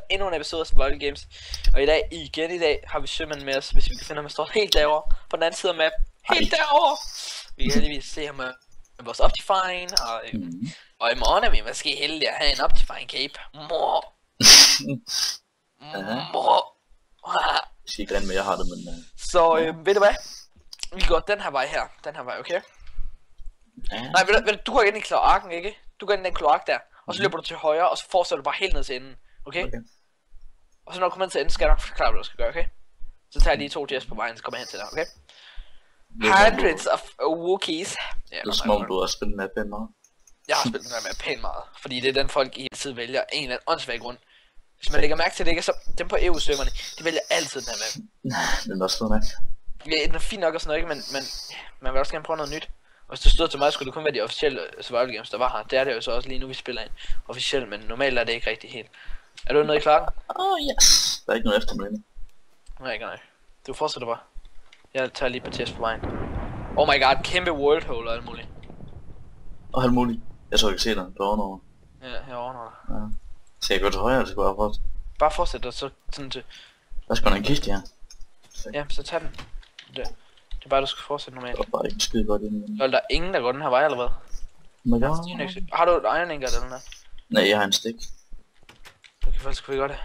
endnu en episode af Survival Games. Og i dag har vi sømanden med os, hvis vi kan finde ham, står helt derovre, på den anden side af map. Helt derovre! Vi kan heldigvis se ham med vores Optifine, og i morgen er vi måske heldige at have en Optifine cape. Mor! Jeg skal ikke rende med, jeg har det, men... Så ved du hvad? Vi går den her vej her. Den her vej, okay? Nej, ved du går ind i kloakken, ikke? Du går ind i den kloak der, og så løber du til højre, og så fortsætter du bare helt ned til enden, okay? Og så når du kommer ind til enden, skal jeg nok forklare, hvad du skal gøre, okay? Så tager jeg lige 2 jets på vejen, så kommer jeg hen til dig, okay? Hundreds of Wookiees. Ja, det er som om du har spillet med pænt meget. Jeg har spillet med pænt meget, fordi det er den folk i hele tiden vælger en eller anden åndssvag grund. Hvis man lægger mærke til det, ikke, så dem på EU-serverne, de vælger altid den her map. Den er også fed nok. Ja, den er fin nok og sådan noget, ikke? Men man vil også gerne prøve noget nyt. Og hvis det stod til mig, skulle det kun være de officielle Survival Games, der var her. Det er det jo så også lige nu, vi spiller en officiel, men normalt er det ikke rigtig helt. Er du nede i klokken? Yes. Der er ikke noget efter mig. Nej. Du fortsætter bare. Jeg tager lige på test på vejen. Oh my god, kæmpe world hole og alt muligt. Og alt muligt. Jeg tror, jeg kan se dig. Du er ovenover. Ja, jeg ovenover. Ja. Skal jeg gå til højre, eller skal jeg bare fortsætte? Bare fortsæt, og så sådan til... Der skal en kiste her. Ja, så tag den. Det er bare, du skal fortsætte normalt. Det var bare ikke skide godt inden. Der er ingen, der går den her vej, eller hvad? Har du et iron ingot eller noget? Nej, jeg har en stik. Okay, faktisk kunne vi godt det.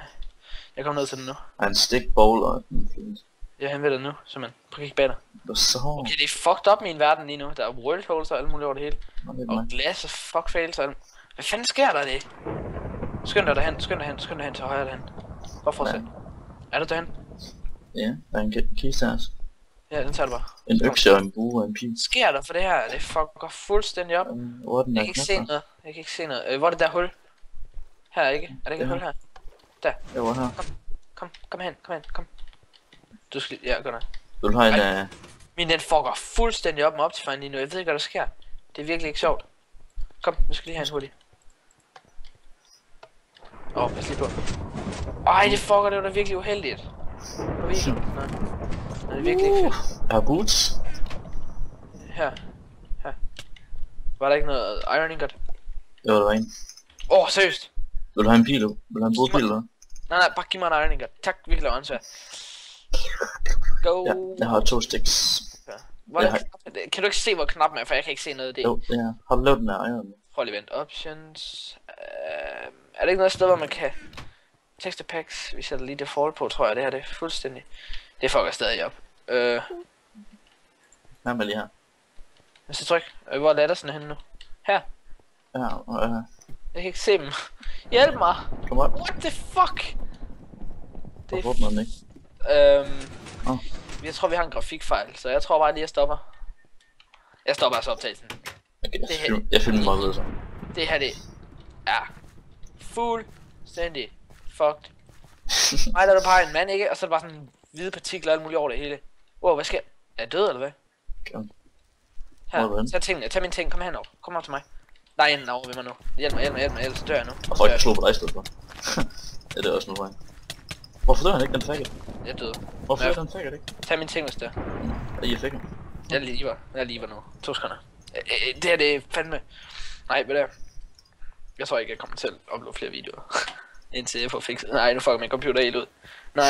Jeg kommer ned til den nu. Jeg har en stik, bowl og en flint. Jeg er hen ved dig nu, simpelthen. Prøv at kigge bag dig. Så... Okay, det er fucked up min verden lige nu. Der er world holes og alt muligt over det hele. Og glas og fuckfails og alt. Hvad fanden sker der det? Skynd dig derhen til højre derhen. Bare fortsæt. Er du derhen? Ja, der er en kiste her. Ja, den tager du bare. En økse og en bue og en pil. Sker der for det her? Det fucker fuldstændig op. Jeg kan ikke se noget. Hvor er det der hul? Her ikke? Er det ikke et hul her? Der. Jeg var her. Kom hen. Du skal... Ja, godt nok. Vil du have en... Min den fucker fuldstændig op med Optifine lige nu. Jeg ved ikke, hvad der sker. Det er virkelig ikke sjovt. Kom, vi skal lige have en hurtig. Pas lige på. Ej, det fucker, det var da virkelig uheldigt. Hvor viser du? Nej, det er virkelig ikke fedt. Jeg har boots. Her. Var der ikke noget iron ingot? Jo, der var en. Seriøst? Vil du have en pil? Vil du have en bordpil, eller? Nej, bare giv mig en iron ingot. Tak, virkelig åndssvagt. Go. Ja, jeg har 2 sticks. Kan du ikke se, hvor knappen er, for jeg kan ikke se noget af det? Jo, ja. Har du lavet den her iron? Prøv lige vent. Options. Er det ikke noget sted, hvor man kan... Texture packs, vi sætter lige default på, tror jeg. Det her, det er fuldstændig... Det fucker stadig op. Hvad med lige her? Så tryk. Hvor lader sådan henne nu? Her. Ja, Jeg kan ikke se dem. Hjælp mig! Kom op. What the fuck? Det er... Hvorfor den ikke? Jeg tror vi har en grafikfejl, så jeg tror bare lige jeg stopper. Jeg stopper altså optagelsen. Okay, jeg filmer bare videre så. Det her det er fuldstændig fucked. Nej, der er du bare en mand, ikke? Og så er der bare sådan hvide partikler og alt muligt over det hele. Wow, hvad sker? Er jeg død eller hvad? Okay. Her, tag tingene, tag mine ting, kom henover. Kom op til mig. Der er en over ved mig nu. Hjælp mig, ellers dør jeg nu. Og folk slår på dig i stedet for. Ja, det er også nu for. Hvorfor dør han ikke, den faggot? Jeg døde. Hvorfor dør den faggot ikke? Tag mine ting, hvis det er. I er faggot. Jeg lever nu. 2 sekunder. Det her, det er fandme... Nej, hvad det er? Jeg tror ikke, jeg kommer til at uploade flere videoer. Indtil jeg får fikset... Nej, nu fucker min computer helt ud. Nej.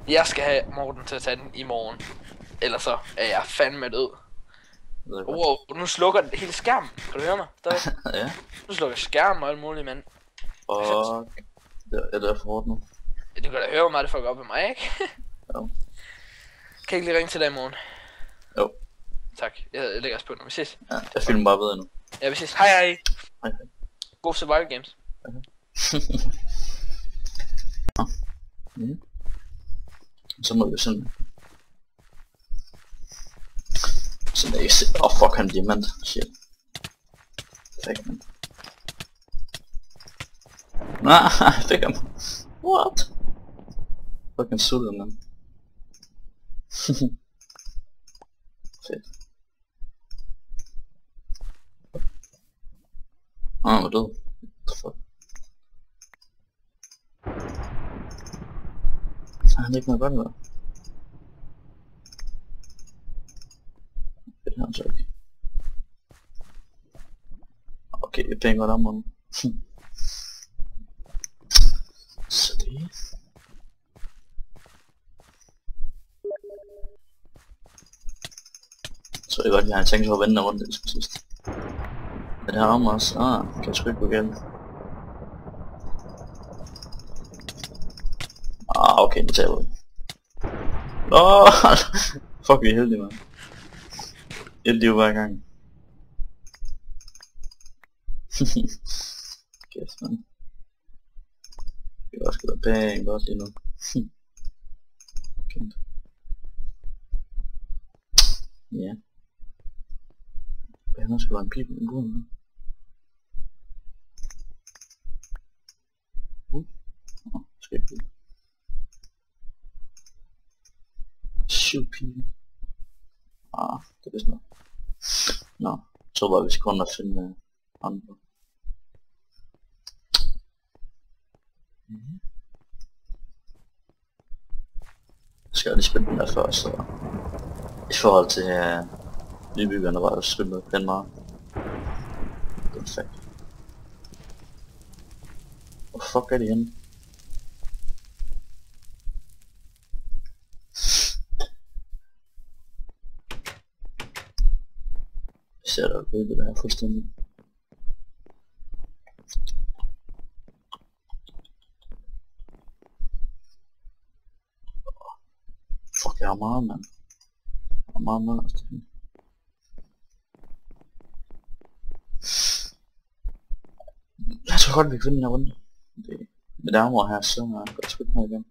Jeg skal have Morten til at tage den i morgen. Ellers så er jeg fandme død. Wow, nu slukker den hele skærmen. Kan du høre mig? Ja. Nu slukker skærmen og alt muligt, mand. Fuck. Det er for hårdt nu. Du kan da høre, hvor meget det fucker op med mig, ikke? Jo. Kan jeg ikke lige ringe til dig i morgen? Jo. Tak, jeg lægger os på, når vi ses. Ja, jeg filmer bare videre nu. Ja, vi ses. Hej. Hej. God Survival Games. Så må vi sådan... Sådan ikke se... fuck, han diamant. Shit. Fik man. Nej, fik ham. What? Fucking sultet, man. Fedt. Han var død. What the fuck? Så har han ikke noget godt med. Det har han så ikke. Okay, det er pænt godt om ham. det godt, jeg har tænkt sig at vende rundt til sidst. Er det her om os? Kan jeg sgu ikke gå galt. Okay, nu taber vi. Fuck, vi er heldige, man. Et liv hver gang. Kæft, man. Det er også godt pænt godt lige nu. Kæmpe. Ja. Der skal være en pip i den gode nu. Skal ikke blive. 7 piger. Det er vist noget. Nå, så var vi kun at finde andre. Jeg skal lige spille den der før, så i forhold til nybyggerne var jeg spillet den meget. Perfekt. Hvor fuck er de henne? Jeg ser da okay, det der fuldstændig. Fuck, jeg har meget, mand. Jeg har meget mad, altså. Jeg tror godt, vi kan vinde den her runde. Med det armor her, så går jeg sgu ikke med igen.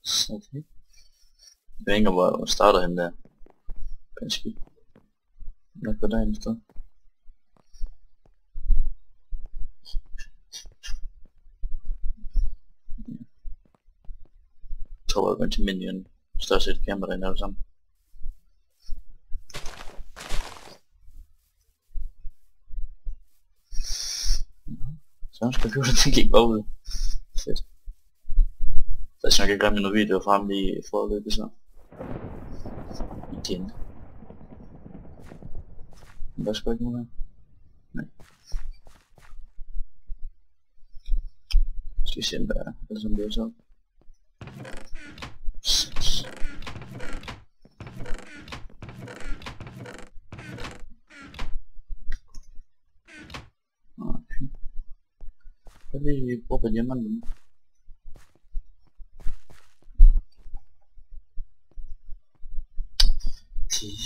Så det. Jeg ved ikke, hvor jeg starter henne der. Ganske. Nok på dagen i stedet. Jeg tror, jeg går ind til minion. Større set kamera derinde alle sammen. Så hans computer, den gik bare ud. Fedt. Så jeg skal ikke glemme nogle videoer frem lige i forløbet så. Igen. Men der er sgu ikke nogen her. Nej. Skal vi se, hvad er det som bliver så. 6. Okay. Jeg vil lige bruge på diamanten nu.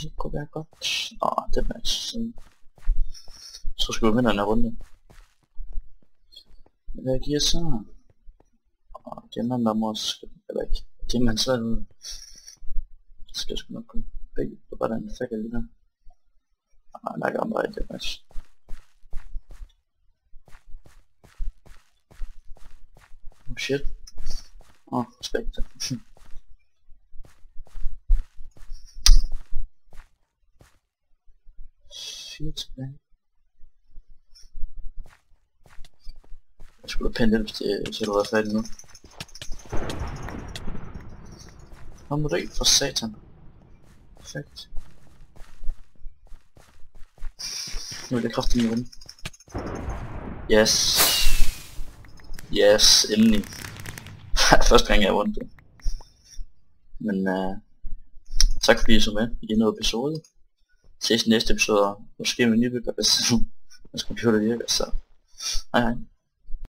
Det kunne være godt. Det er match. Så skal vi vinde den her runde. Hvad giver så? Diamant der måske, eller ikke. Diamant så det skal sgu nok komme begge. Det var der en fækker lige der. Der er gammel rigtig match. Oh shit. Respekt. 4 tilbage. Jeg skulle have pænt hjælp til at være færdig nu. Nå må du ikke for satan. Perfekt. Nu er det kraftigt med rundt. Yes. Yes, endelig. Første gang jeg har vundet det. Men tak fordi I så med i denne episode. Ses i næste episode, måske med nybygger, hvis computer virker, så hej hej.